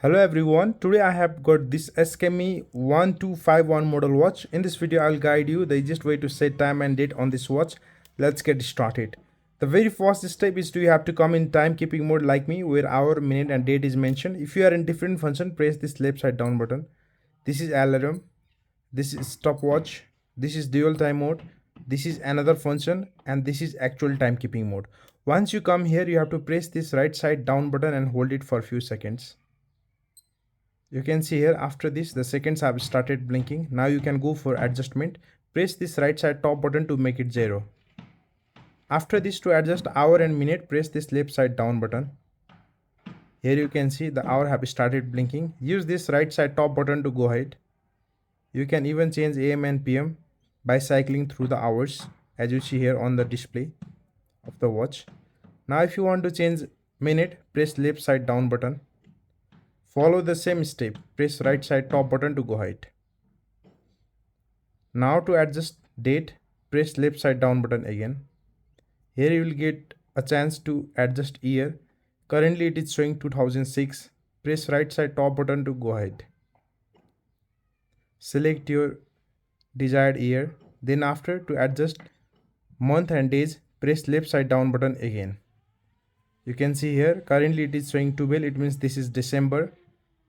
Hello everyone, today I have got this SKMEI 1251 model watch. In this video I will guide you the easiest way to set time and date on this watch. Let's get started. The very first step is you have to come in timekeeping mode like me, where hour, minute and date is mentioned. If you are in different function, press this left side down button. This is alarm, this is stopwatch, this is dual time mode, this is another function, and this is actual timekeeping mode. Once you come here, you have to press this right side down button and hold it for a few seconds. You can see here after this the seconds have started blinking. Now you can go for adjustment. Press this right side top button to make it 0. After this, to adjust hour and minute, press this left side down button. Here you can see the hour have started blinking. Use this right side top button to go ahead. You can even change AM and PM by cycling through the hours, as you see here on the display of the watch. Now if you want to change minute, press left side down button. Follow the same step. Press right side top button to go ahead. Now to adjust date, press left side down button again. Here you will get a chance to adjust year. Currently it is showing 2006. Press right side top button to go ahead. Select your desired year. Then after, to adjust month and days, press left side down button again. You can see here currently it is showing 12. It means this is December.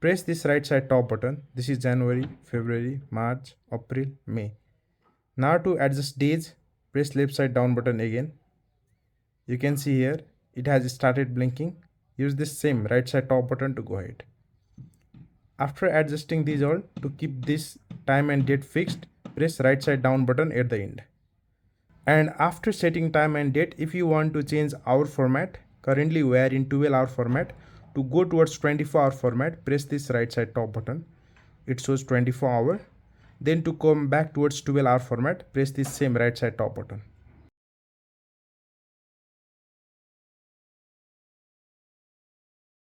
Press this right side top button. This is January, February, March, April, May. Now to adjust days, press left side down button again. You can see here it has started blinking. Use this same right side top button to go ahead. After adjusting these all, to keep this time and date fixed, press right side down button at the end. And after setting time and date, if you want to change hour format, currently we are in 12-hour format. To go towards 24-hour format, press this right side top button. It shows 24 hour. Then to come back towards 12-hour format, press this same right side top button.